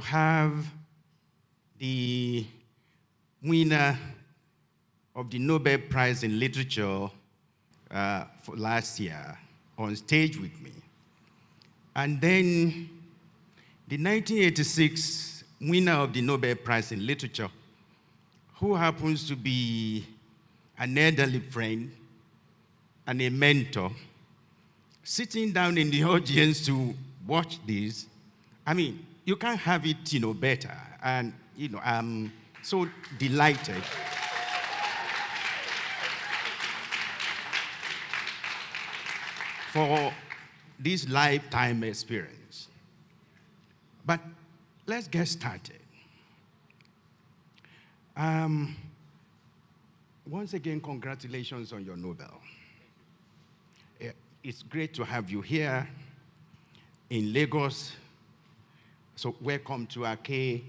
have the winner of the Nobel Prize in Literature for last year on stage with me. And then the 1986 winner of the Nobel Prize in Literature, who happens to be an elderly friend and a mentor, sitting down in the audience to watch this. I mean, you can't have it, better. And, I'm so delighted. For this lifetime experience. But let's get started. Once again, congratulations on your Nobel. It's great to have you here in Lagos. So welcome to Ake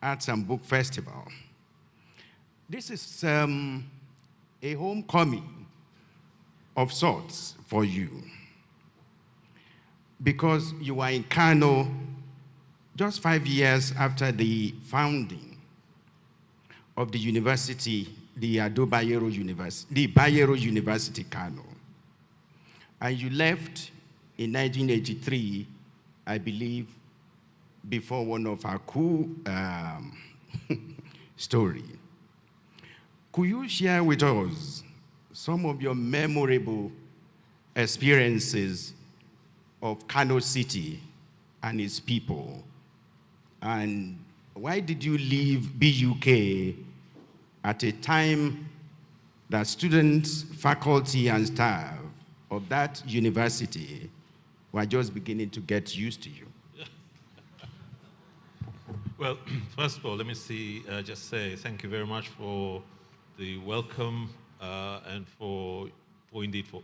Arts and Book Festival. This is a homecoming of sorts for you, because you were in Kano just 5 years after the founding of the university, the Bayero University, Kano. And you left in 1983, I believe, before one of our coup story. Could you share with us some of your memorable experiences of Kano City and its people? And why did you leave BUK at a time that students, faculty, and staff of that university were just beginning to get used to you? Well, first of all, let me just say thank you very much for the welcome and for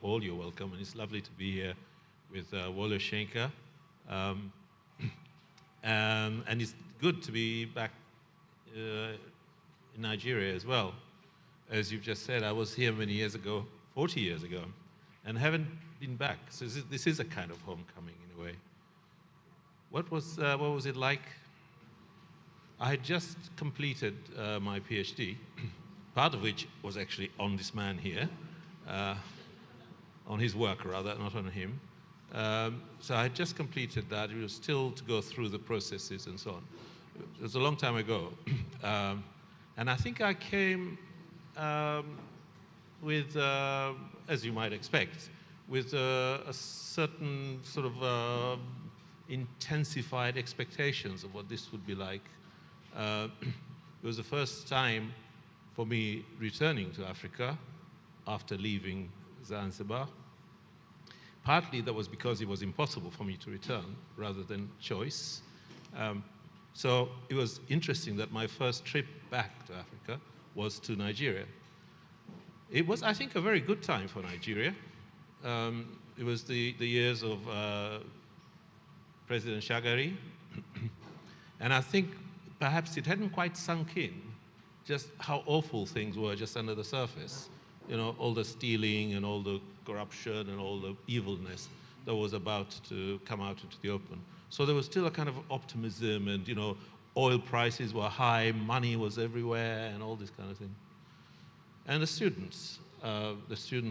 all your welcome. And it's lovely to be here with Wole Shenka. And it's good to be back in Nigeria as well. As you've just said, I was here many years ago, 40 years ago, and haven't been back. So this is a kind of homecoming in a way. What was it like? I had just completed my PhD, part of which was actually on this man here, on his work rather, not on him. So I had just completed that. It was still to go through the processes and so on. It was a long time ago. And I think I came with, as you might expect, with a certain sort of intensified expectations of what this would be like. It was the first time for me returning to Africa after leaving Zanzibar. Partly that was because it was impossible for me to return rather than choice. So it was interesting that my first trip back to Africa was to Nigeria. It was, I think, a very good time for Nigeria. It was the years of President Shagari. And I think perhaps it hadn't quite sunk in just how awful things were just under the surface. All the stealing and all the corruption and all the evilness that was about to come out into the open. So there was still a kind of optimism, and oil prices were high, money was everywhere, and all this kind of thing. And the students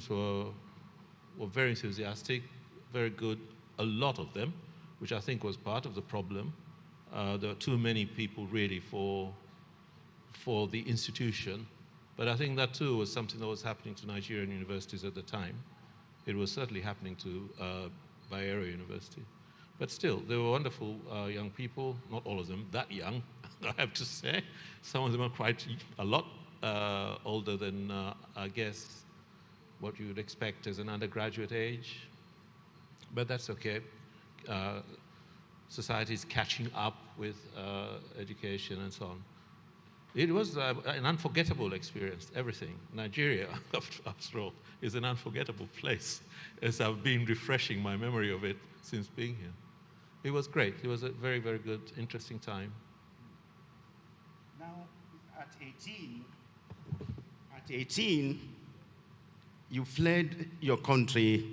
were very enthusiastic, very good, a lot of them, which I think was part of the problem. There were too many people really for the institution. But I think that too was something that was happening to Nigerian universities at the time. It was certainly happening to Bayero University. But still, they were wonderful young people, not all of them that young, I have to say. Some of them are quite a lot older than, I guess, what you would expect as an undergraduate age. But that's okay. Society is catching up with education and so on. It was an unforgettable experience, everything. Nigeria, after all, is an unforgettable place, as I've been refreshing my memory of it since being here. It was great. It was a very, very good, interesting time. Now, at 18, you fled your country,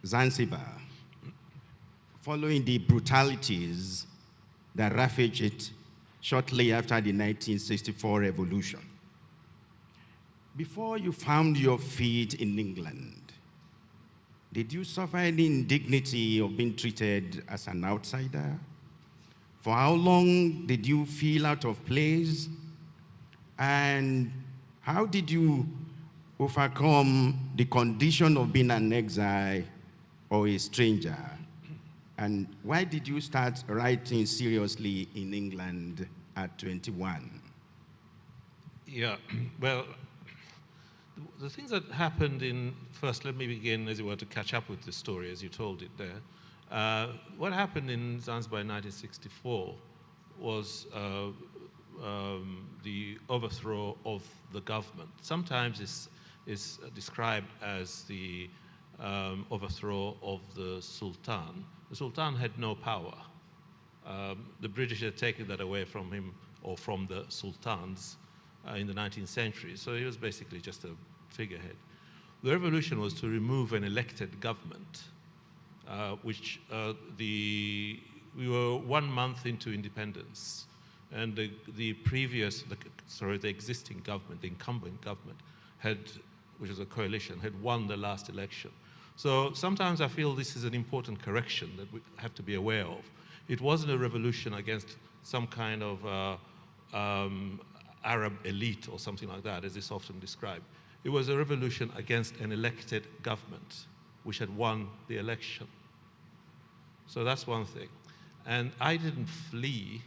Zanzibar, following the brutalities that ravaged it shortly after the 1964 revolution. Before you found your feet in England, did you suffer any indignity of being treated as an outsider? For how long did you feel out of place? And how did you overcome the condition of being an exile or a stranger? And why did you start writing seriously in England at 21? Yeah, well, the things that happened first, let me begin, as it were, to catch up with the story as you told it there. What happened in Zanzibar in 1964 was the overthrow of the government. Sometimes it's described as the overthrow of the Sultan. The Sultan had no power. The British had taken that away from him, or from the sultans, in the 19th century. So he was basically just a figurehead. The revolution was to remove an elected government, which we were 1 month into independence, and the existing government, the incumbent government, which was a coalition, had won the last election. So sometimes I feel this is an important correction that we have to be aware of. It wasn't a revolution against some kind of Arab elite or something like that, as is often described. It was a revolution against an elected government, which had won the election. So that's one thing. And I didn't flee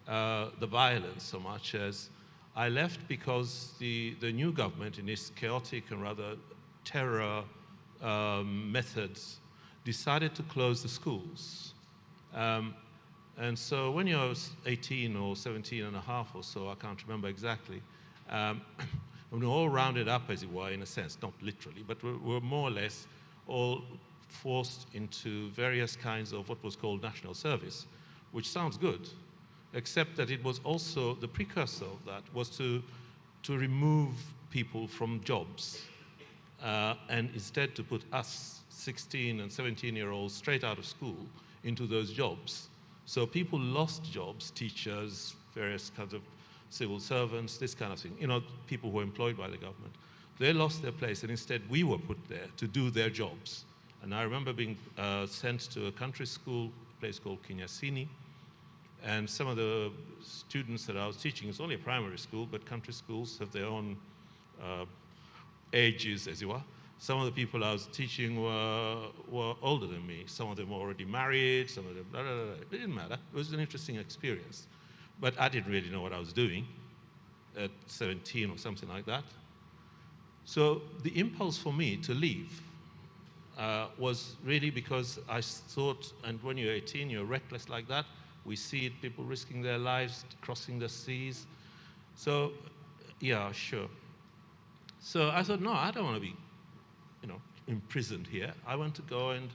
the violence so much as I left because the new government, in its chaotic and rather terror methods, decided to close the schools. And so when you're 18 or 17 and a half or so, I can't remember exactly, we were all rounded up, as it were, in a sense, not literally, but we were more or less all forced into various kinds of what was called national service, which sounds good, except that it was also, the precursor of that was to remove people from jobs, and instead to put us 16 and 17-year-olds straight out of school into those jobs. So people lost jobs, teachers, various kinds of civil servants, this kind of thing, people who were employed by the government. They lost their place, and instead we were put there to do their jobs. And I remember being sent to a country school, a place called Kinyasini, and some of the students that I was teaching, it's only a primary school, but country schools have their own ages, as it were. Some of the people I was teaching were older than me. Some of them were already married, some of them, blah, blah, blah. It didn't matter. It was an interesting experience. But I didn't really know what I was doing at 17 or something like that. So the impulse for me to leave was really because I thought, and when you're 18, you're reckless like that. We see it, people risking their lives, crossing the seas. So, yeah, sure. So I thought, no, I don't want to be, imprisoned here. I want to go and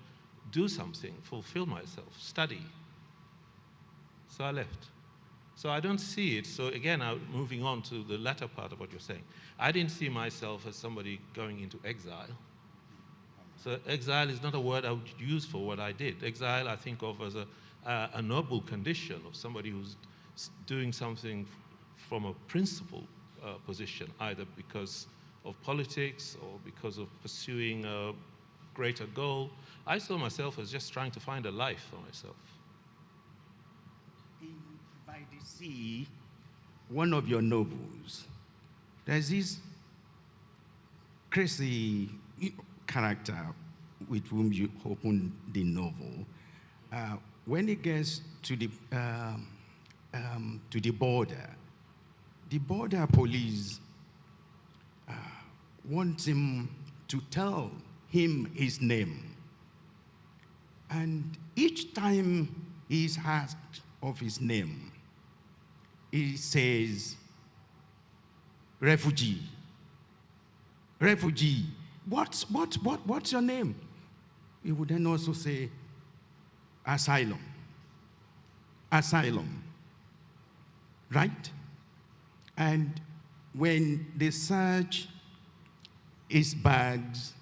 do something, fulfill myself, study. So I left. So I don't see it. So again, moving on to the latter part of what you're saying, I didn't see myself as somebody going into exile. So exile is not a word I would use for what I did. Exile I think of as a noble condition of somebody who's doing something from a principled position, either because of politics or because of pursuing a greater goal. I saw myself as just trying to find a life for myself. By the Sea, one of your novels, there's this crazy character with whom you open the novel. When it gets to the border police want him to tell him his name. And each time he's asked of his name, he says, refugee, refugee. What's your name? He would then also say, asylum, asylum, right? And when they search his bags,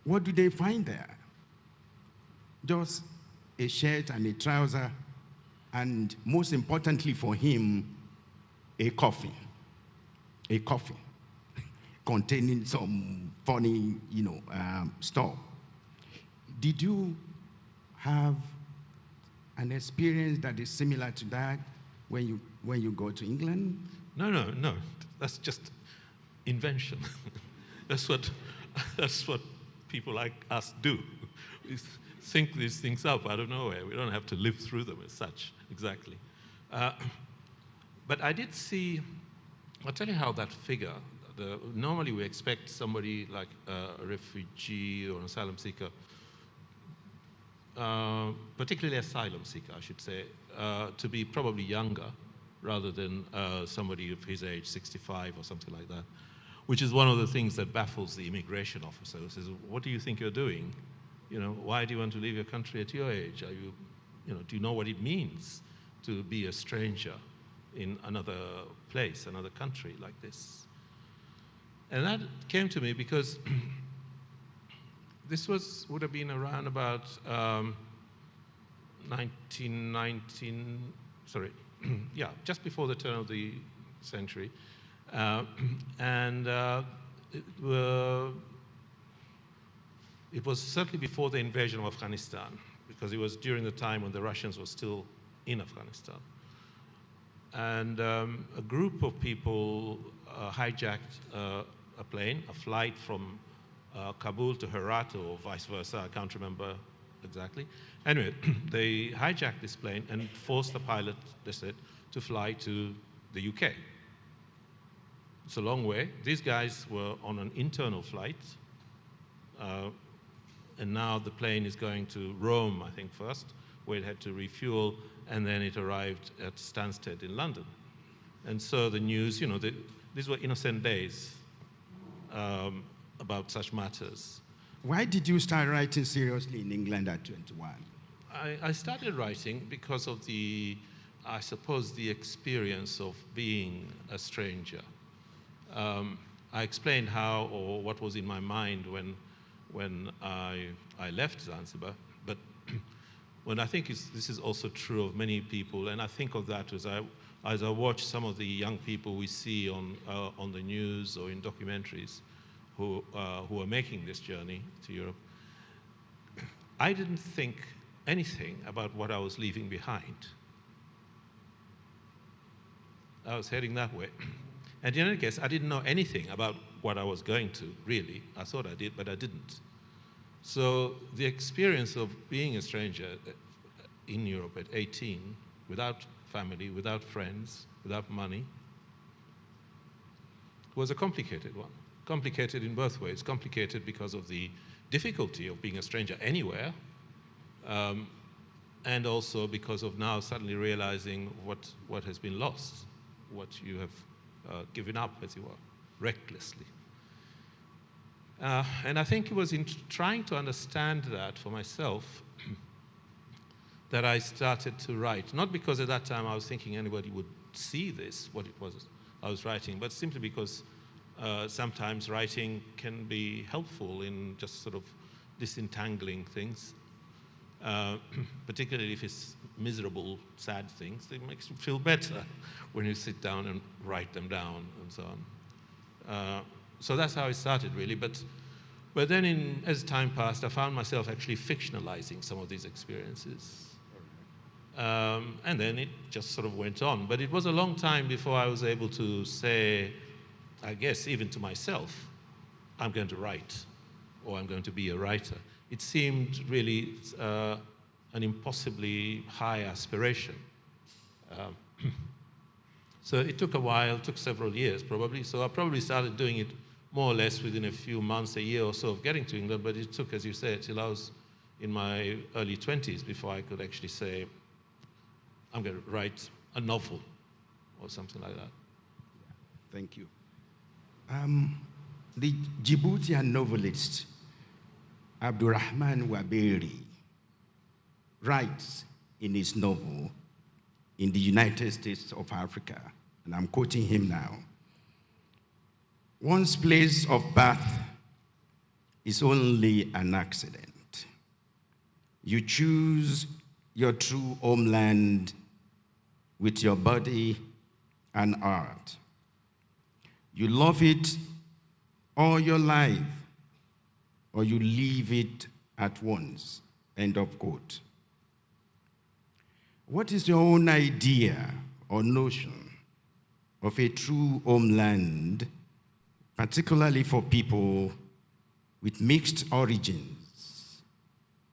what do they find there? Just a shirt and a trouser and most importantly for him, a coffee containing some funny, stuff. Did you have an experience that is similar to that when you go to England? No. That's just invention. that's what people like us do. We think these things up out of nowhere. We don't have to live through them as such, exactly. But I did see, I'll tell you how that figure, normally we expect somebody like a refugee or an asylum seeker, particularly asylum seeker, I should say, to be probably younger rather than somebody of his age, 65 or something like that, which is one of the things that baffles the immigration officer, who says, what do you think you're doing? Why do you want to leave your country at your age? Are you, do you know what it means to be a stranger in another place, another country like this? And that came to me because this would have been around about 1919, just before the turn of the century. It was certainly before the invasion of Afghanistan, because it was during the time when the Russians were still in Afghanistan. And a group of people hijacked a plane, a flight from Kabul to Herat or vice versa, I can't remember exactly. Anyway, they hijacked this plane and forced the pilot, they said, to fly to the UK. It's a long way. These guys were on an internal flight, and now the plane is going to Rome, I think, first, where it had to refuel, and then it arrived at Stansted in London. And so the news, these were innocent days about such matters. Why did you start writing seriously in England at 21? I started writing because of I suppose, the experience of being a stranger. I explained how or what was in my mind when I left Zanzibar, but when I think this is also true of many people, and I think of that as I watch some of the young people we see on the news or in documentaries who are making this journey to Europe. I didn't think anything about what I was leaving behind. I was heading that way. And in any case, I didn't know anything about what I was going to, really. I thought I did, but I didn't. So the experience of being a stranger in Europe at 18, without family, without friends, without money, was a complicated one. Complicated in both ways. Complicated because of the difficulty of being a stranger anywhere, and also because of now suddenly realizing what has been lost, what you have given up, as you were, recklessly. And I think it was in trying to understand that for myself that I started to write. Not because at that time I was thinking anybody would see this, what it was I was writing, but simply because sometimes writing can be helpful in just sort of disentangling things, particularly if it's miserable, sad things. It makes you feel better when you sit down and write them down and so on. So that's how it started, really. But then as time passed, I found myself actually fictionalizing some of these experiences. And then it just sort of went on. But it was a long time before I was able to say, I guess, even to myself, I'm going to write, or I'm going to be a writer. It seemed really an impossibly high aspiration. So it took a while, took several years probably. So I probably started doing it more or less within a few months, a year or so of getting to England, but it took, as you say, till I was in my early 20s before I could actually say, I'm going to write a novel or something like that. Thank you. The Djiboutian novelist Abdurrahman Waberi writes in his novel, In the United States of Africa, and I'm quoting him now, one's place of birth is only an accident. You choose your true homeland with your body and art. You love it all your life, or you leave it at once. End of quote. What is your own idea or notion of a true homeland, particularly for people with mixed origins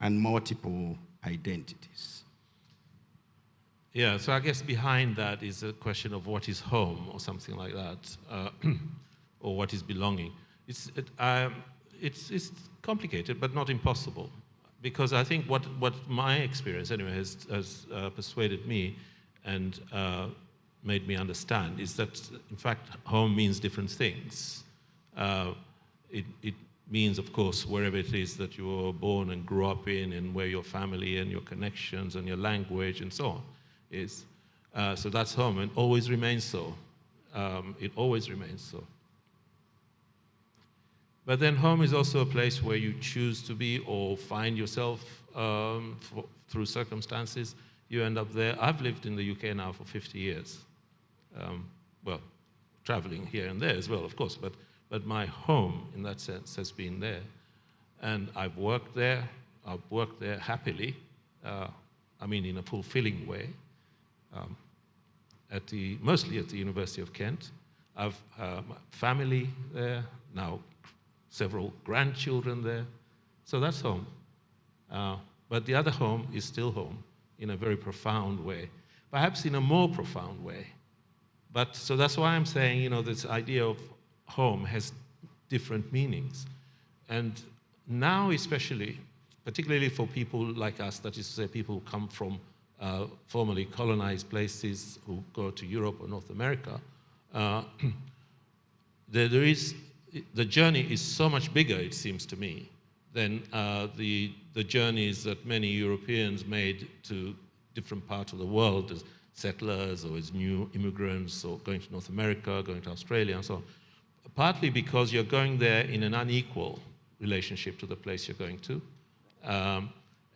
and multiple identities? Yeah, so I guess behind that is a question of what is home or something like that, or what is belonging. It's complicated, but not impossible, because I think what my experience anyway has persuaded me and made me understand is that, in fact, home means different things. It means, of course, wherever it is that you were born and grew up in, and where your family and your connections and your language and so on is. So that's home, and always remains so. It always remains so. But then home is also a place where you choose to be or find yourself through circumstances. You end up there. I've lived in the UK now for 50 years. Well, traveling here and there as well, of course, but my home, in that sense, has been there. And I've worked there. I've worked there happily, I mean in a fulfilling way, mostly at the University of Kent. I've family there, now several grandchildren there. So that's home. But the other home is still home in a very profound way, perhaps in a more profound way. But so that's why I'm saying, you know, this idea of home has different meanings. And now especially, particularly for people like us, that is to say people who come from formerly colonized places, who go to Europe or North America, the journey is so much bigger, it seems to me, than the journeys that many Europeans made to different parts of the world as settlers or as new immigrants, or going to North America, going to Australia and so on. Partly because you're going there in an unequal relationship to the place you're going to.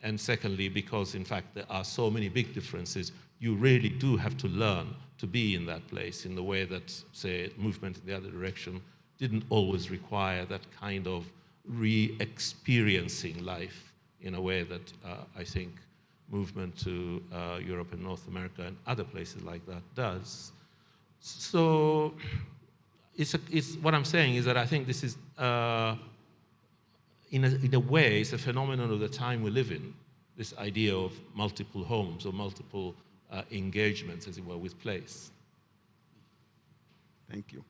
And secondly, because in fact there are so many big differences, you really do have to learn to be in that place in the way that, say, movement in the other direction didn't always require that kind of re-experiencing life in a way that I think movement to Europe and North America and other places like that does. So what I'm saying is that I think this is, in a way, it's a phenomenon of the time we live in, this idea of multiple homes or multiple engagements, as it were, with place. Thank you.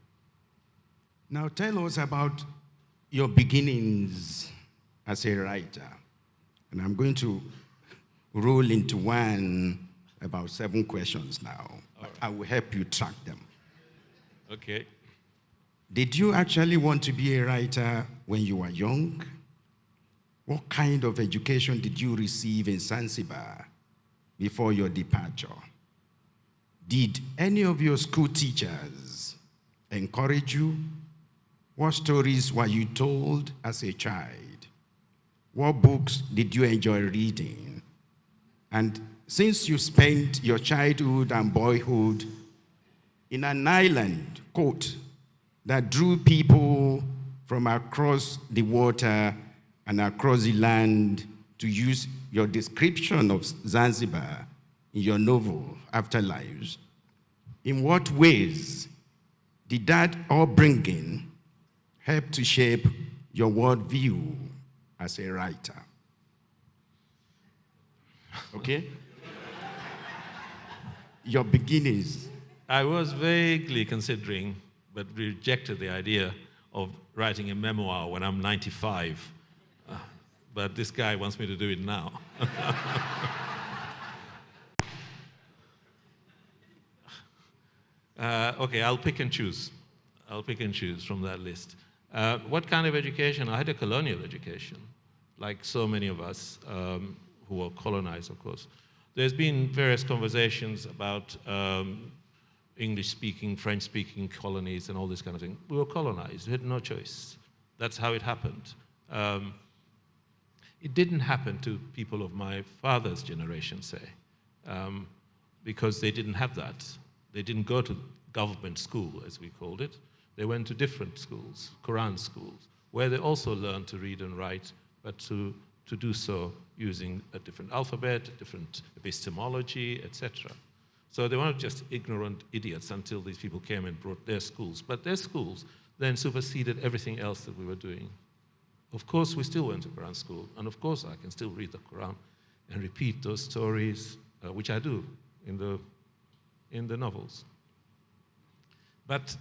Now tell us about your beginnings as a writer. And I'm going to roll into one, about 7 questions now. Right. I will help you track them. Okay. Did you actually want to be a writer when you were young? What kind of education did you receive in Zanzibar before your departure? Did any of your school teachers encourage you? What stories were you told as a child? What books did you enjoy reading? And since you spent your childhood and boyhood in an island, quote, that drew people from across the water and across the land, to use your description of Zanzibar in your novel, Afterlives, in what ways did that upbringing help to shape your worldview as a writer? Okay? Your beginnings. I was vaguely considering, but rejected the idea of writing a memoir when I'm 95. But this guy wants me to do it now. Okay, I'll pick and choose. I'll pick and choose from that list. What kind of education? I had a colonial education, like so many of us who were colonized, of course. There's been various conversations about English-speaking, French-speaking colonies and all this kind of thing. We were colonized. We had no choice. That's how it happened. It didn't happen to people of my father's generation, say. because they didn't have that. They didn't go to government school, as we called it. They went to different schools, Quran schools, where they also learned to read and write, but to do so using a different alphabet, different epistemology, etc. So they weren't just ignorant idiots until these people came and brought their schools. But their schools then superseded everything else that we were doing. Of course, we still went to Quran school, and of course I can still read the Quran and repeat those stories, which I do in the novels. But,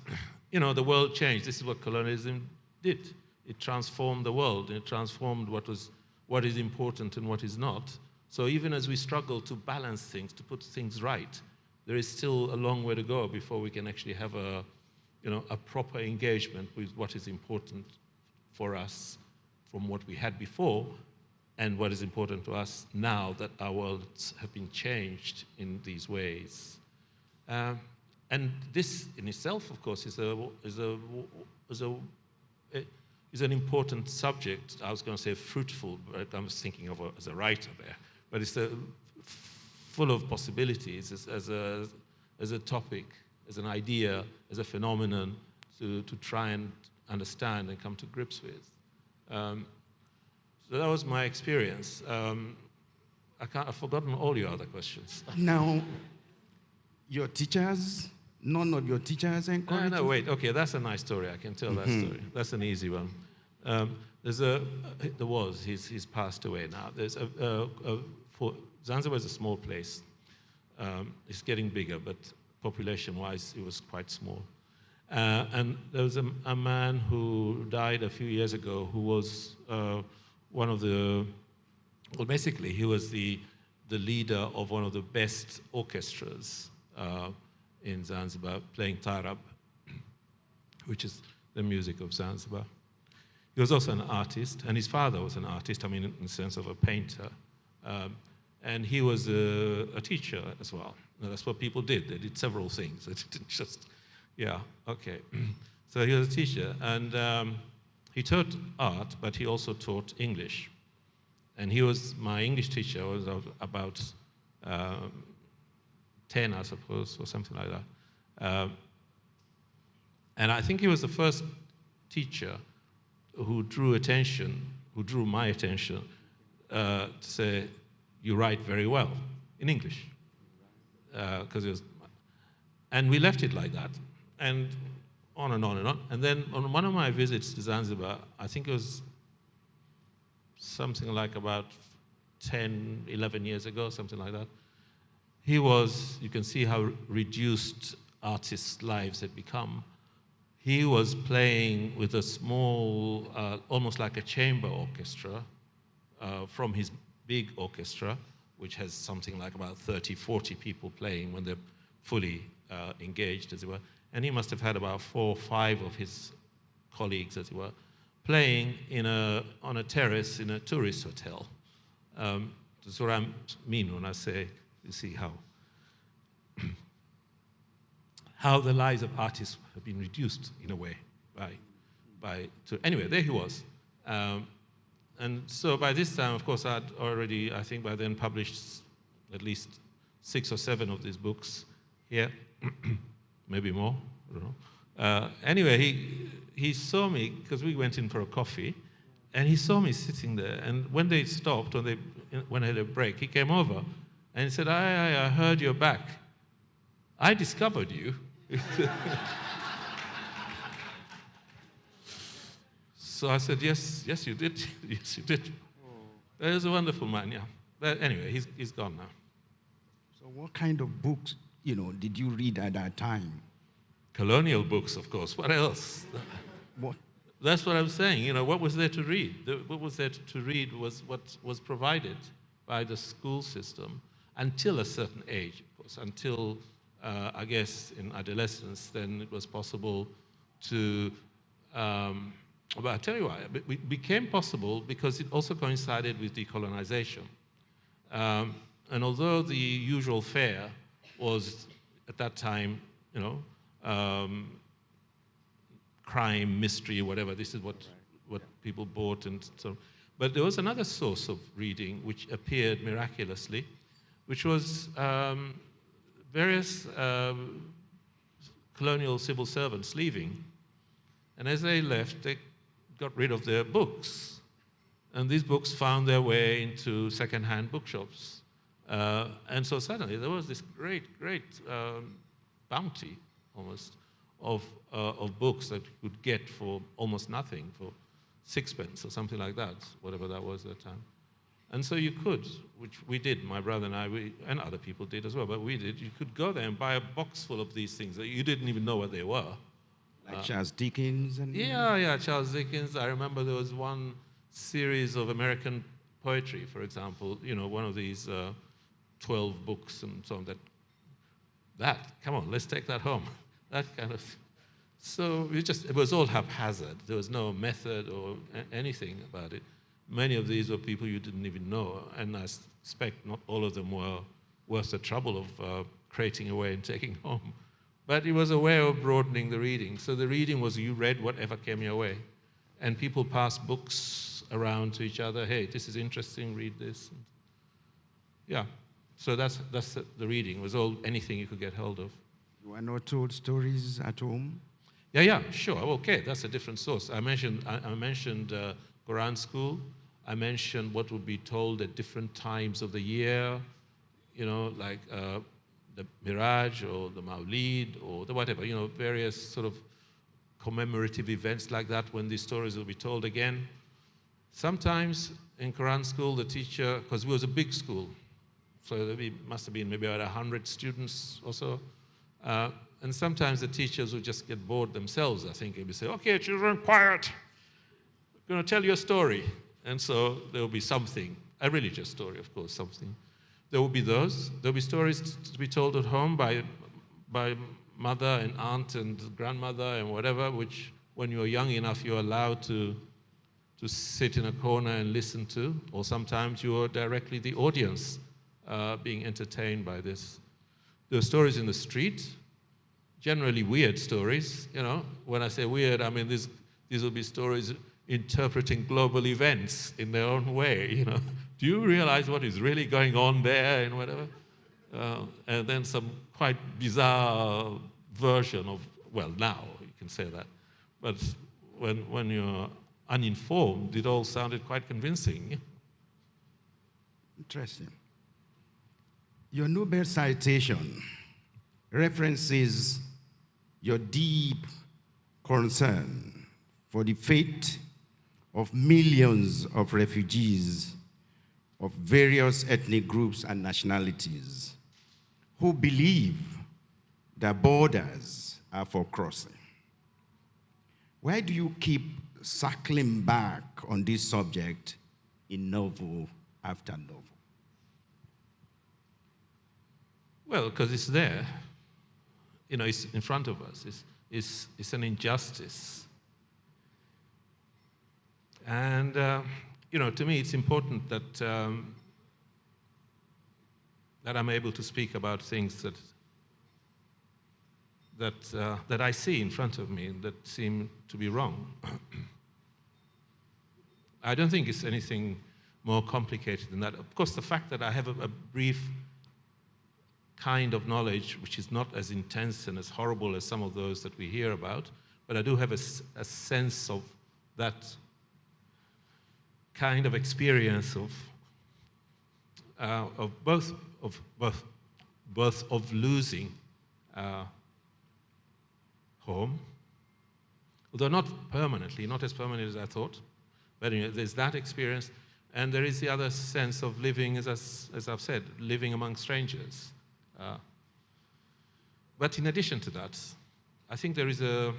you know, the world changed. This is what colonialism did. It transformed the world, and it transformed what is important and what is not. So even as we struggle to balance things, to put things right, there is still a long way to go before we can actually have a proper engagement with what is important for us from what we had before and what is important to us now that our worlds have been changed in these ways. And this in itself, of course, is an important subject. I was going to say fruitful, but I was thinking of as a writer there. But it's full of possibilities as a topic, as an idea, as a phenomenon to try and understand and come to grips with. So that was my experience. I've forgotten all your other questions. Now, your teachers, none of your teachers encouraged you? No, wait. Okay, that's a nice story. I can tell that story. That's an easy one. He's passed away now. Zanzibar is a small place. It's getting bigger, but population-wise, it was quite small. And there was a man who died a few years ago who was basically he was the leader of one of the best orchestras in Zanzibar, playing tarab, which is the music of Zanzibar. He was also an artist, and his father was an artist, I mean, in the sense of a painter. And he was a teacher as well. Now, that's what people did. They did several things. They didn't just, yeah, okay. So he was a teacher, and he taught art, but he also taught English. And he was my English teacher. I was about 10, I suppose, or something like that. And I think he was the first teacher who drew my attention to say, you write very well in English. And we left it like that. And on and on and on. And then on one of my visits to Zanzibar, I think it was something like about 10, 11 years ago, something like that. You can see how reduced artists' lives had become. He was playing with a small, almost like a chamber orchestra from his big orchestra, which has something like about 30, 40 people playing when they're fully engaged, as it were. And he must have had about 4 or 5 of his colleagues, as it were, playing on a terrace in a tourist hotel. That's what I mean when I say, you see how the lives of artists have been reduced in a way anyway, there he was. And so by this time, of course, I'd already, I think by then, published at least 6 or 7 of these books here, maybe more, I don't know. Anyway, he saw me, because we went in for a coffee, and he saw me sitting there. And when they stopped, when I had a break, he came over, and he said, I heard you're back. I discovered you. So I said, yes, you did. Yes, you did. He was a wonderful man, yeah. But anyway, he's gone now. So what kind of books, did you read at that time? Colonial books, of course. What else? What? That's what I'm saying. What was there to read? What was there to read was what was provided by the school system until a certain age, of course, until, I guess, in adolescence, then it was possible to... but I'll tell you why. It became possible because it also coincided with decolonization. And although the usual fare was, at that time, crime, mystery, whatever, this is what people bought and so. But there was another source of reading which appeared miraculously, which was various colonial civil servants leaving. And as they left, they got rid of their books. And these books found their way into second-hand bookshops. And so suddenly there was this great bounty, almost, of books that you could get for almost nothing, for sixpence or something like that, whatever that was at the time. And so you could, which we did, my brother and I, and other people did as well, but we did, you could go there and buy a box full of these things that you didn't even know what they were. Like Charles Dickens? Yeah, Charles Dickens. I remember there was one series of American poetry, for example, one of these 12 books and so on, come on, let's take that home. That kind of thing. So it was all haphazard. There was no method or anything about it. Many of these were people you didn't even know, and I suspect not all of them were worth the trouble of creating away and taking home. But it was a way of broadening the reading. So the reading was you read whatever came your way. And people passed books around to each other. Hey, this is interesting, read this. And yeah, so that's the reading. It was all anything you could get hold of. You were not told stories at home? Yeah, sure. Okay, that's a different source. I mentioned Quran school. I mentioned what would be told at different times of the year, like the Miraj or the Mawlid or the whatever, various sort of commemorative events like that when these stories will be told again. Sometimes in Quran school, the teacher, because it was a big school, so there must have been maybe about 100 students or so, and sometimes the teachers would just get bored themselves, I think, and would say, okay, children, quiet. I'm going to tell you a story. And so there will be something, a religious story, of course, something. There will be those. There will be stories to be told at home by mother and aunt and grandmother and whatever, which when you're young enough, you're allowed to sit in a corner and listen to, or sometimes you're directly the audience being entertained by this. There are stories in the street, generally weird stories. When I say weird, I mean these will be stories interpreting global events in their own way. Do you realize what is really going on there and whatever? And then some quite bizarre version of, well, now you can say that, but when you're uninformed, it all sounded quite convincing. Interesting. Your Nobel citation references your deep concern for the fate of millions of refugees of various ethnic groups and nationalities who believe that borders are for crossing. Why do you keep circling back on this subject in novel after novel? Well, because it's there. It's in front of us. It's an injustice. And, to me, it's important that that I'm able to speak about things that I see in front of me that seem to be wrong. I don't think it's anything more complicated than that. Of course, the fact that I have a brief kind of knowledge, which is not as intense and as horrible as some of those that we hear about, but I do have a sense of that kind of experience of both losing home, although not permanently, not as permanent as I thought, but there's that experience, and there is the other sense of living, as I've said, living among strangers. But in addition to that, I think there is a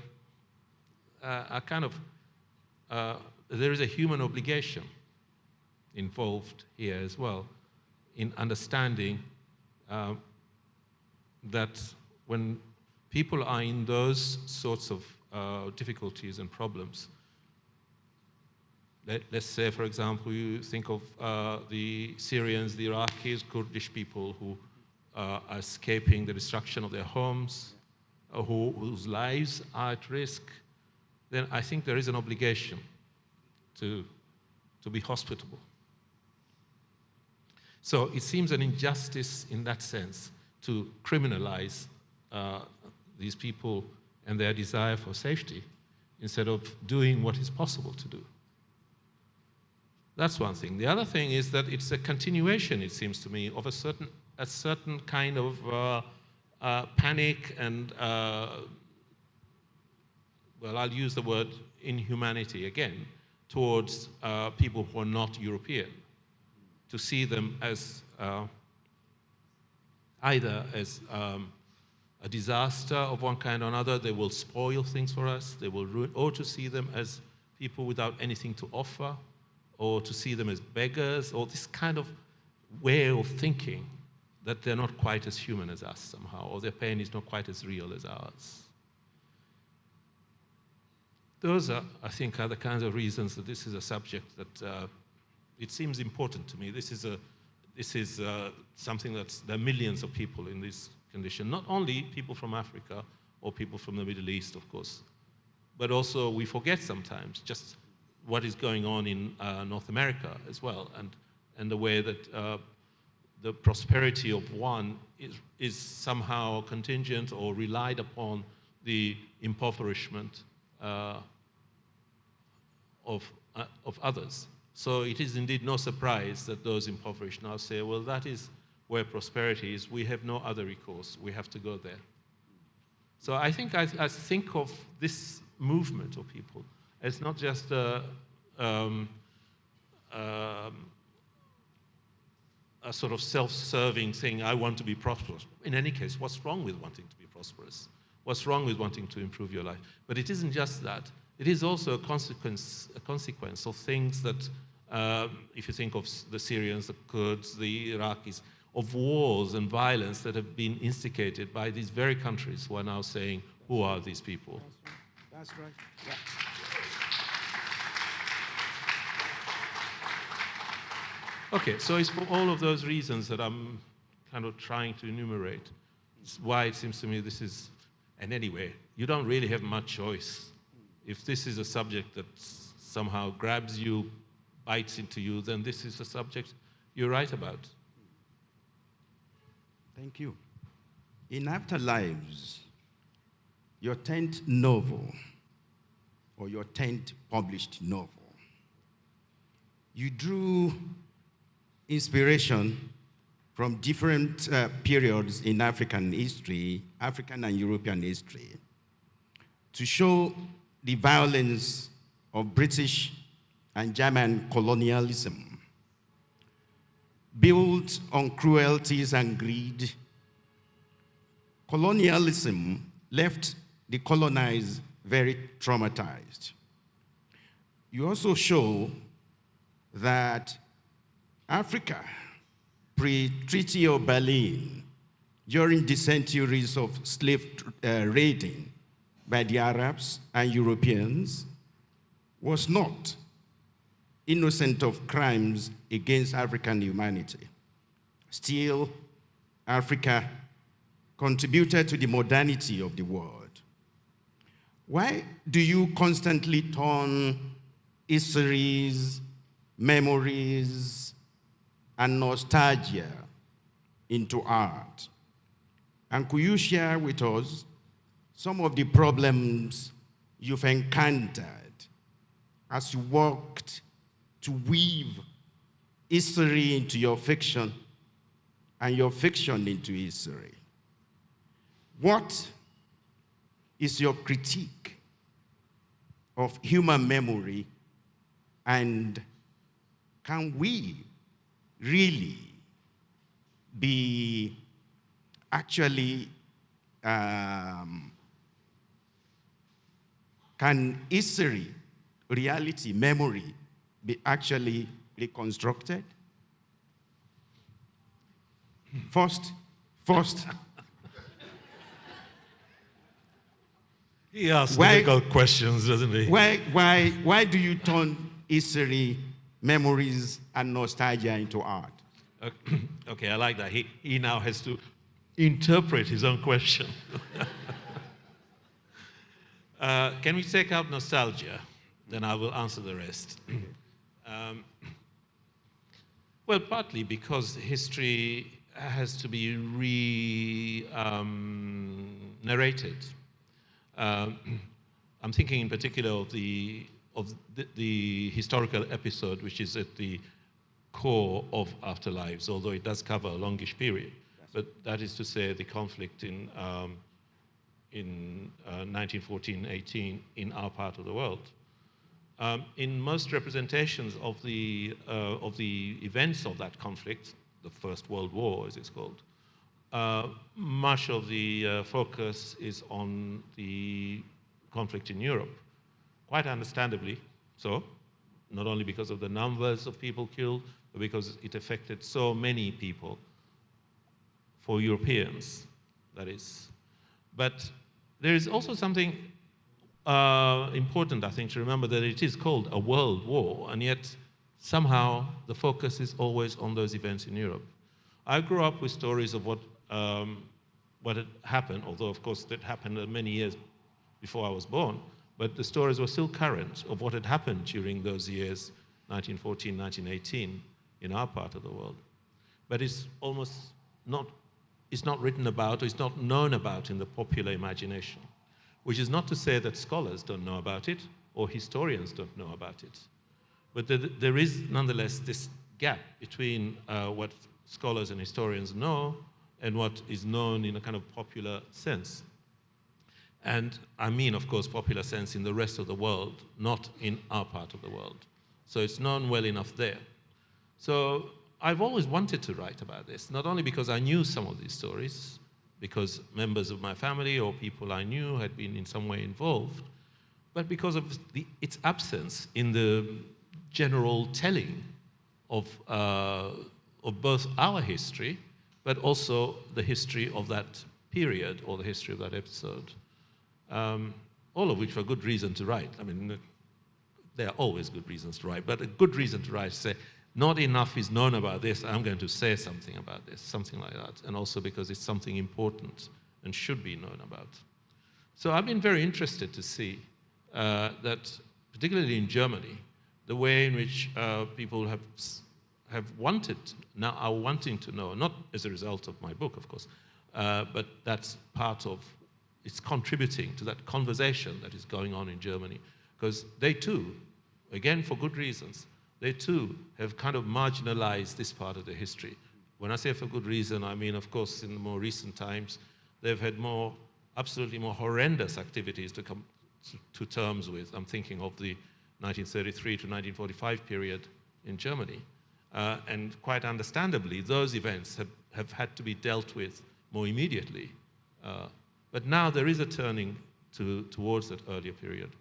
kind of there is a human obligation involved here as well in understanding that when people are in those sorts of difficulties and problems, let's say, for example, you think of the Syrians, the Iraqis, Kurdish people who are escaping the destruction of their homes, whose lives are at risk, then I think there is an obligation to be hospitable. So it seems an injustice in that sense to criminalize these people and their desire for safety instead of doing what is possible to do. That's one thing. The other thing is that it's a continuation, it seems to me, of a certain kind of panic and, well, I'll use the word inhumanity again, towards people who are not European, to see them as either as a disaster of one kind or another, they will spoil things for us, they will ruin, or to see them as people without anything to offer, or to see them as beggars, or this kind of way of thinking that they're not quite as human as us somehow, or their pain is not quite as real as ours. Those are, I think, are the kinds of reasons that this is a subject that it seems important to me. This is something that's, there are millions of people in this condition, not only people from Africa or people from the Middle East, of course, but also we forget sometimes just what is going on in North America as well, and the way that the prosperity of one is somehow contingent or relied upon the impoverishment of others. So it is indeed no surprise that those impoverished now say, well, that is where prosperity is. We have no other recourse. We have to go there. So I think I think of this movement of people as not just a sort of self-serving thing, I want to be prosperous. In any case, what's wrong with wanting to be prosperous? What's wrong with wanting to improve your life? But it isn't just that. It is also a consequence of things that, if you think of the Syrians, the Kurds, the Iraqis, of wars and violence that have been instigated by these very countries who are now saying, who are these people? That's right. Yeah. Okay, so it's for all of those reasons that I'm kind of trying to enumerate. It's why it seems to me this is, and anyway, you don't really have much choice. If this is a subject that somehow grabs you, bites into you, then this is a subject you're right about. Thank you. In Afterlives, your 10th novel, or your 10th published novel, you drew inspiration from different periods in African history, African and European history, to show the violence of British and German colonialism, built on cruelties and greed. Colonialism left the colonized very traumatized. You also show that Africa, pre-Treaty of Berlin, during the centuries of slave raiding by the Arabs and Europeans, was not innocent of crimes against African humanity. Still, Africa contributed to the modernity of the world. Why do you constantly turn histories, memories, and nostalgia into art? And could you share with us some of the problems you've encountered as you worked to weave history into your fiction and your fiction into history? What is your critique of human memory, and can we really be actually, can history, reality, memory be actually reconstructed? First. He asks difficult questions, doesn't he? Why do you turn history, memories, and nostalgia into art? Okay, I like that. He now has to interpret his own question. Can we take out nostalgia? Then I will answer the rest. Well, partly because history has to be narrated. I'm thinking in particular of the historical episode, which is at the core of Afterlives, although it does cover a longish period. But that is to say, the conflict in 1914-18 in our part of the world. In most representations of the events of that conflict, the First World War, as it's called, much of the focus is on the conflict in Europe, quite understandably so, not only because of the numbers of people killed, but because it affected so many people, for Europeans, that is. But there is also something important, I think, to remember, that it is called a world war, and yet somehow the focus is always on those events in Europe. I grew up with stories of what had happened, although of course that happened many years before I was born, but the stories were still current of what had happened during those years, 1914, 1918, in our part of the world. But it's almost not, it's not written about, or it's not known about in the popular imagination, which is not to say that scholars don't know about it, or historians don't know about it. But there is nonetheless this gap between what scholars and historians know and what is known in a kind of popular sense. And I mean, of course, popular sense in the rest of the world, not in our part of the world. So it's known well enough there. So I've always wanted to write about this, not only because I knew some of these stories, because members of my family or people I knew had been in some way involved, but because of its absence in the general telling of both our history, but also the history of that period or the history of that episode. All of which were good reason to write. I mean, there are always good reasons to write, but a good reason to write is say, not enough is known about this, I'm going to say something about this, something like that, and also because it's something important and should be known about. So I've been very interested to see that, particularly in Germany, the way in which people have wanted, now are wanting to know, not as a result of my book, of course, but that's part of, it's contributing to that conversation that is going on in Germany, because they too, again for good reasons, they too have kind of marginalized this part of the history. When I say for good reason, I mean, of course, in the more recent times, they've had absolutely more horrendous activities to come to terms with. I'm thinking of the 1933 to 1945 period in Germany. And quite understandably, those events have had to be dealt with more immediately. But now there is a turning towards that earlier period.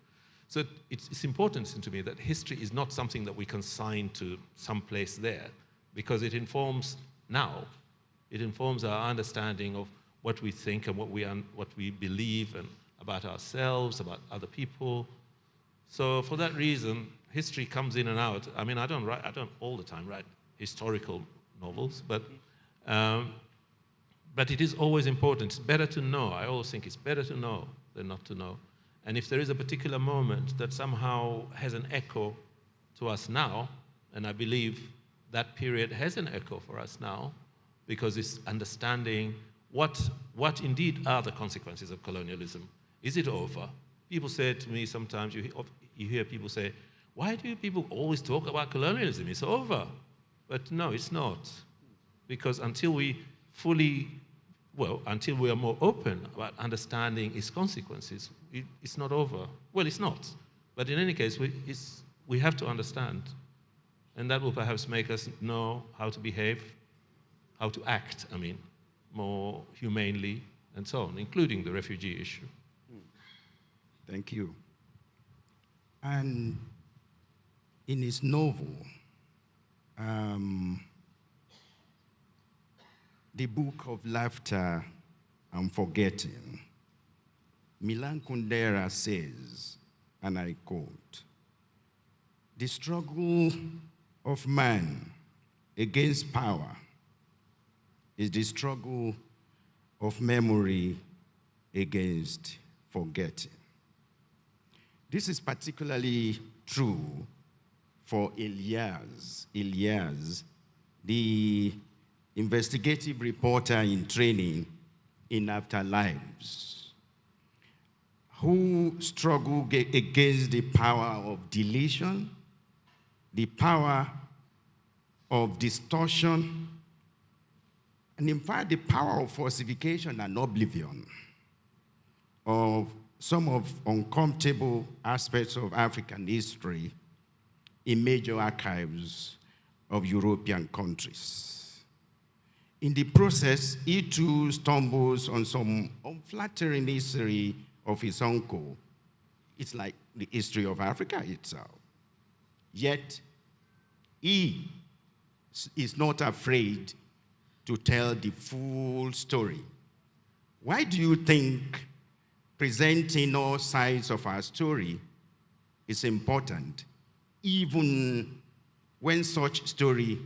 So it's important to me that history is not something that we consign to some place there, because it informs now. It informs our understanding of what we think and what we believe and about ourselves, about other people. So for that reason, history comes in and out. I mean, I don't all the time write historical novels, but it is always important. It's better to know. I always think it's better to know than not to know. And if there is a particular moment that somehow has an echo to us now, and I believe that period has an echo for us now, because it's understanding what indeed are the consequences of colonialism. Is it over? People say to me sometimes, you hear people say, why do people always talk about colonialism? It's over. But no, it's not. Because until we are more open about understanding its consequences, it's not over. Well, it's not. But in any case, we have to understand. And that will perhaps make us know how to behave, how to act, more humanely, and so on, including the refugee issue. Thank you. And in his novel, The Book of Laughter and Forgetting, Milan Kundera says, and I quote, "The struggle of man against power is the struggle of memory against forgetting." This is particularly true for Ilyas, the investigative reporter in training in Afterlives, who struggle against the power of deletion, the power of distortion, and in fact, the power of falsification and oblivion of some of uncomfortable aspects of African history in major archives of European countries. In the process, he too stumbles on some unflattering history of his uncle. It's like the history of Africa itself. Yet, he is not afraid to tell the full story. Why do you think presenting all sides of our story is important, even when such story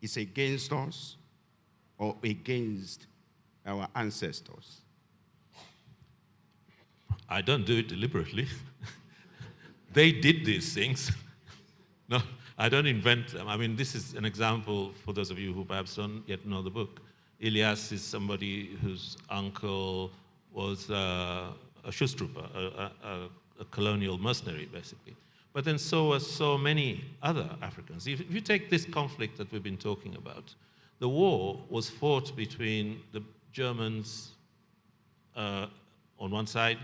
is against us or against our ancestors? I don't do it deliberately. They did these things. No, I don't invent them. I mean, this is an example for those of you who perhaps don't yet know the book. Ilyas is somebody whose uncle was a Schutztrooper, a colonial mercenary, basically. But then so were so many other Africans. If you take this conflict that we've been talking about, the war was fought between the Germans on one side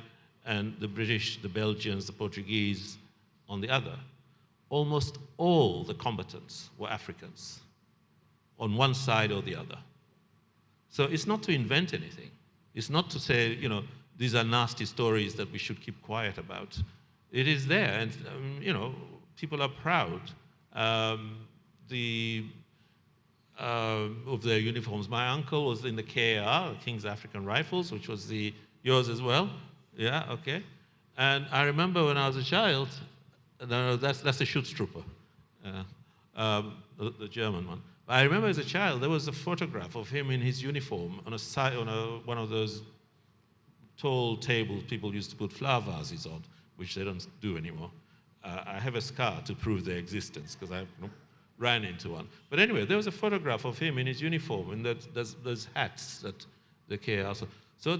and the British, the Belgians, the Portuguese on the other. Almost all the combatants were Africans on one side or the other. So it's not to invent anything. It's not to say, you know, these are nasty stories that we should keep quiet about. It is there, and you know, people are proud of their uniforms. My uncle was in the KAR, King's African Rifles, which was yours as well. Yeah, okay. And I remember when I was a child, no, that's a Schutztrooper, the German one. I remember as a child, there was a photograph of him in his uniform on one of those tall tables people used to put flower vases on, which they don't do anymore. I have a scar to prove their existence because I ran into one. But anyway, there was a photograph of him in his uniform and those hats that the KR. So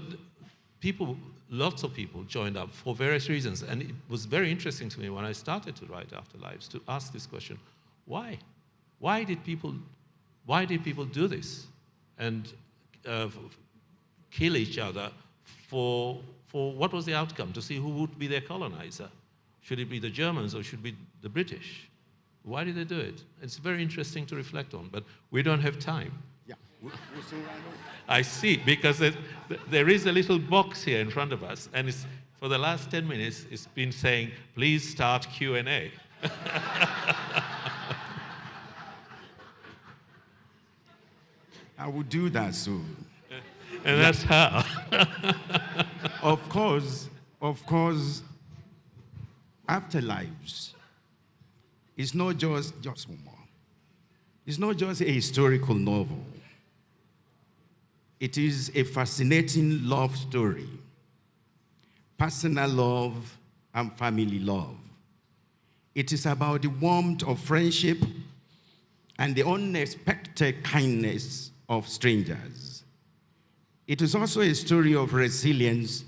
lots of people joined up for various reasons. And it was very interesting to me when I started to write Afterlives to ask this question: why? Why did people do this and kill each other for what was the outcome? To see who would be their colonizer. Should it be the Germans or should it be the British? Why did they do it? It's very interesting to reflect on, but we don't have time. Yeah, we'll soon run out. I see, because there is a little box here in front of us, and for the last 10 minutes, it's been saying, please start Q&A. I will do that soon. And that's how. Of course, Afterlives is not just one more. It's not just a historical novel. It is a fascinating love story, personal love and family love. It is about the warmth of friendship and the unexpected kindness of strangers. It is also a story of resilience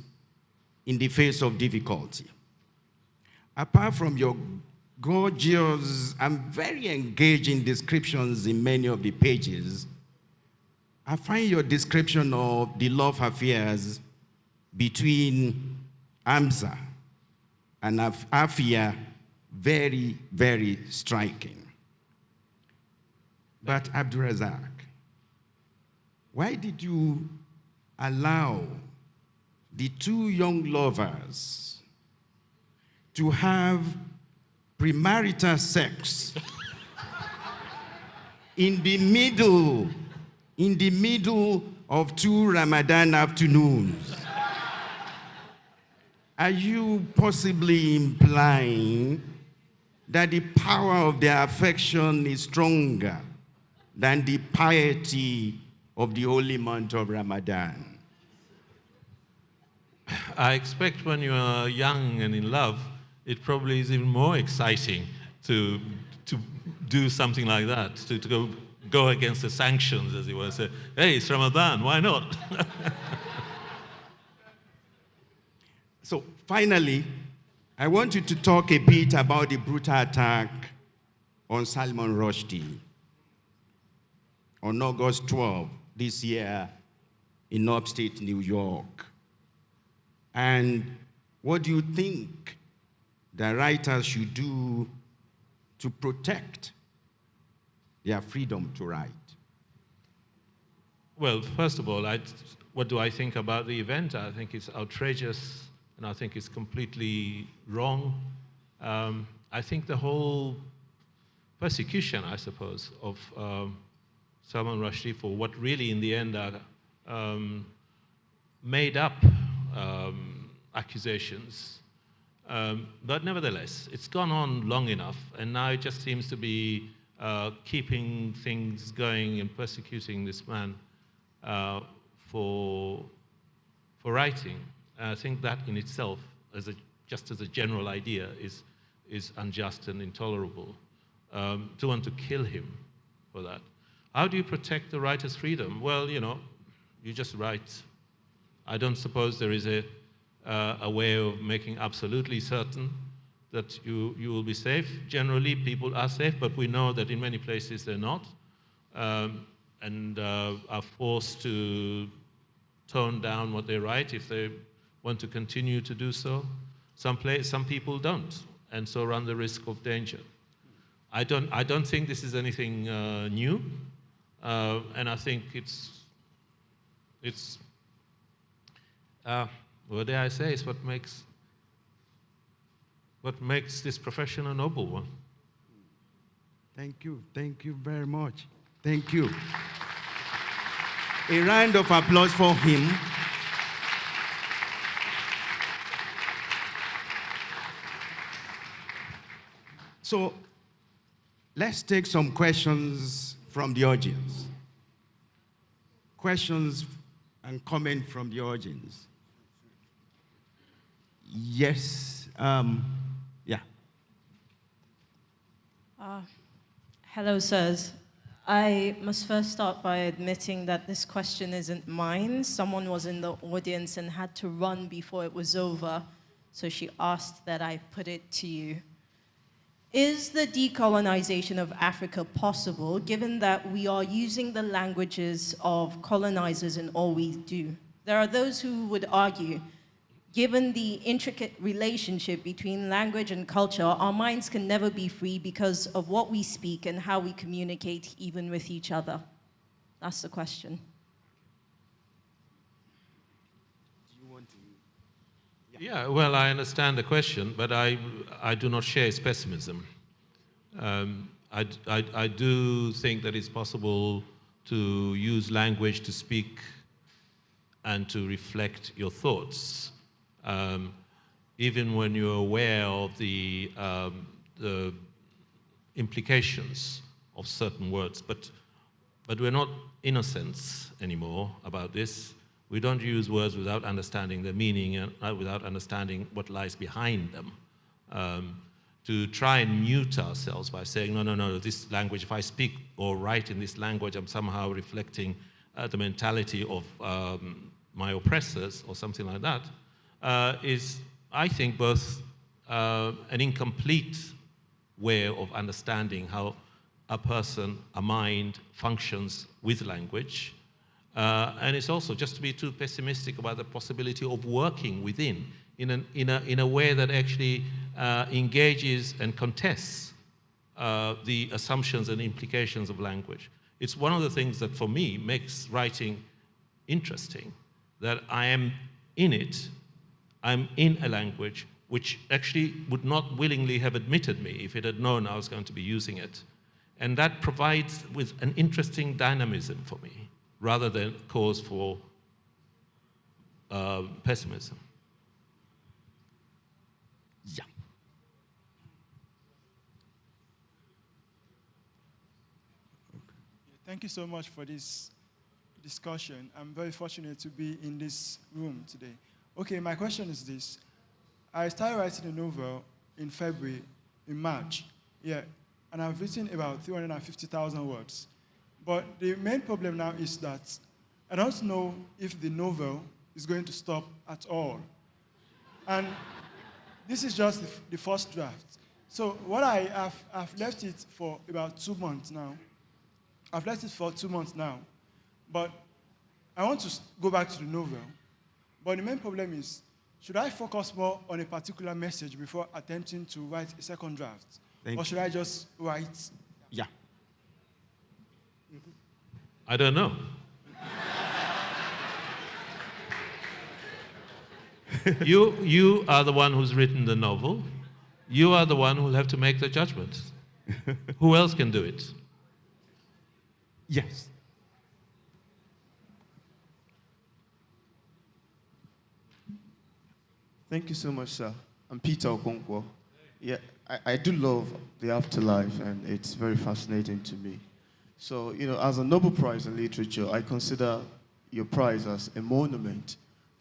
in the face of difficulty. Apart from your gorgeous and very engaging descriptions in many of the pages, I find your description of the love affairs between Hamza and Afiya very, very striking. But Abdurazak, why did you allow the two young lovers to have premarital sex in the middle of two Ramadan afternoons? Are you possibly implying that the power of their affection is stronger than the piety of the holy month of Ramadan? I expect when you are young and in love, it probably is even more exciting to do something like that, to go go against the sanctions, as it were, say, hey, it's Ramadan, why not? So finally, I want you to talk a bit about the brutal attack on Salman Rushdie on August 12 this year in upstate New York. And what do you think the writers should do to protect their freedom to write? Well, first of all, what do I think about the event? I think it's outrageous, and I think it's completely wrong. I think the whole persecution, I suppose, of Salman Rushdie for what really in the end are made up accusations. But nevertheless, it's gone on long enough, and now it just seems to be keeping things going and persecuting this man for writing. I think that in itself, just as a general idea, is unjust and intolerable. To want to kill him for that. How do you protect the writer's freedom? Well, you know, you just write. I don't suppose there is a way of making absolutely certain that you will be safe. Generally, people are safe, but we know that in many places they're not, and are forced to tone down what they write if they want to continue to do so. Some people don't, and so run the risk of danger. I don't think this is anything new, and I think what dare I say, is what makes this profession a noble one. Thank you very much. Thank you. A round of applause for him. So let's take some questions from the audience. Questions and comment from the audience. Yes, yeah. Hello, sirs. I must first start by admitting that this question isn't mine. Someone was in the audience and had to run before it was over, so she asked that I put it to you. Is the decolonization of Africa possible, given that we are using the languages of colonizers in all we do? There are those who would argue, given the intricate relationship between language and culture, our minds can never be free because of what we speak and how we communicate even with each other. That's the question. Do you want to? Yeah, well, I understand the question, but I do not share its pessimism. I do think that it's possible to use language to speak and to reflect your thoughts, even when you're aware of the implications of certain words. But we're not innocents anymore about this. We don't use words without understanding the meaning and without understanding what lies behind them. To try and mute ourselves by saying, no, this language, if I speak or write in this language, I'm somehow reflecting the mentality of my oppressors or something like that, is, I think, both an incomplete way of understanding how a person, a mind, functions with language. And it's also just to be too pessimistic about the possibility of working within in a way that actually engages and contests the assumptions and implications of language. It's one of the things that, for me, makes writing interesting, that I am in it, I'm in a language which actually would not willingly have admitted me if it had known I was going to be using it. And that provides with an interesting dynamism for me, rather than cause for pessimism. Yeah. Thank you so much for this discussion. I'm very fortunate to be in this room today. Okay, my question is this. I started writing a novel in March, yeah, and I've written about 350,000 words. But the main problem now is that I don't know if the novel is going to stop at all. And this is just the first draft. So what I've left it for about 2 months now. I've left it for 2 months now. But I want to go back to the novel. But the main problem is, should I focus more on a particular message before attempting to write a second draft? Or should I just write? Yeah. I don't know. You are the one who's written the novel. You are the one who will have to make the judgment. Who else can do it? Yes. Thank you so much, sir. I'm Peter Okonkwo. Yeah, I do love the afterlife, and it's very fascinating to me. So, as a Nobel Prize in Literature, I consider your prize as a monument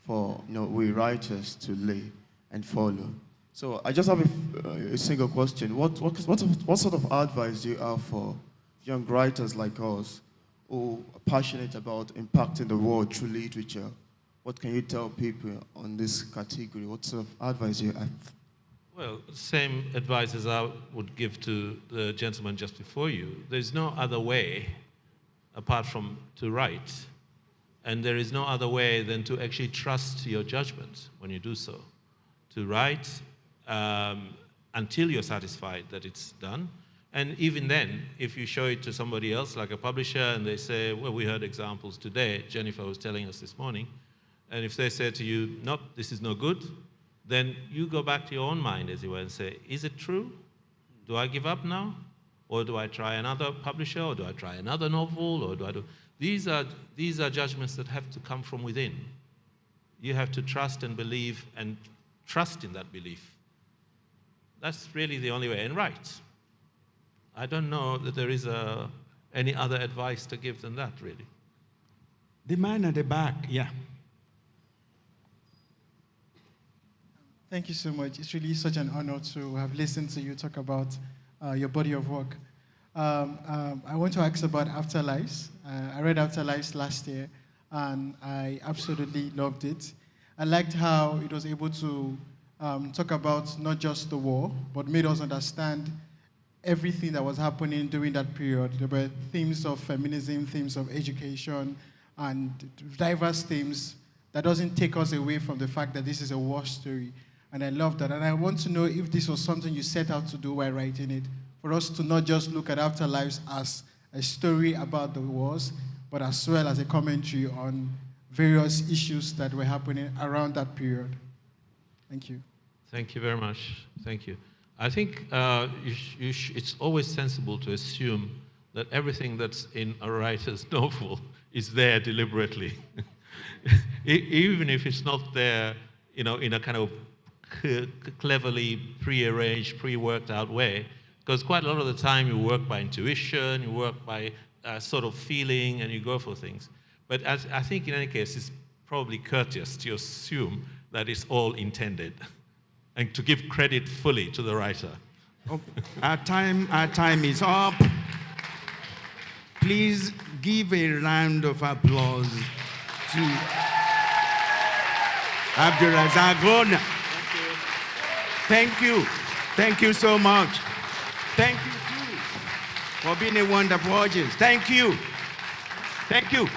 for, we writers to lay and follow. So I just have a single question. What sort of advice do you have for young writers like us who are passionate about impacting the world through literature? What can you tell people on this category? What sort of advice do you have? Well, same advice as I would give to the gentleman just before you. There's no other way apart from to write. And there is no other way than to actually trust your judgment when you do so. To write until you're satisfied that it's done. And even then, if you show it to somebody else, like a publisher, and they say, well, we heard examples today, Jennifer was telling us this morning, and if they say to you, nope, this is no good, then you go back to your own mind, as it were, and say, is it true? Do I give up now? Or do I try another publisher? Or do I try another novel? Or do I do... These are judgments that have to come from within. You have to trust and believe and trust in that belief. That's really the only way. And write. I don't know that there is any other advice to give than that, really. The man at the back, yeah. Thank you so much. It's really such an honor to have listened to you talk about your body of work. I want to ask about Afterlives. I read Afterlives last year, and I absolutely loved it. I liked how it was able to talk about not just the war, but made us understand everything that was happening during that period. There were themes of feminism, themes of education, and diverse themes that doesn't take us away from the fact that this is a war story. And I love that. And I want to know if this was something you set out to do while writing it, for us to not just look at Afterlives as a story about the wars, but as well as a commentary on various issues that were happening around that period. Thank you. Thank you very much. Thank you. I think it's always sensible to assume that everything that's in a writer's novel is there deliberately. Even if it's not there, in a kind of cleverly pre-arranged, pre-worked out way, because quite a lot of the time you work by intuition, you work by sort of feeling, and you go for things. But I think in any case, it's probably courteous to assume that it's all intended, and to give credit fully to the writer. Okay. Our time is up. Please give a round of applause to Abdurazak Gurnah. Thank you. Thank you so much. Thank you, too, for being a wonderful audience. Thank you. Thank you.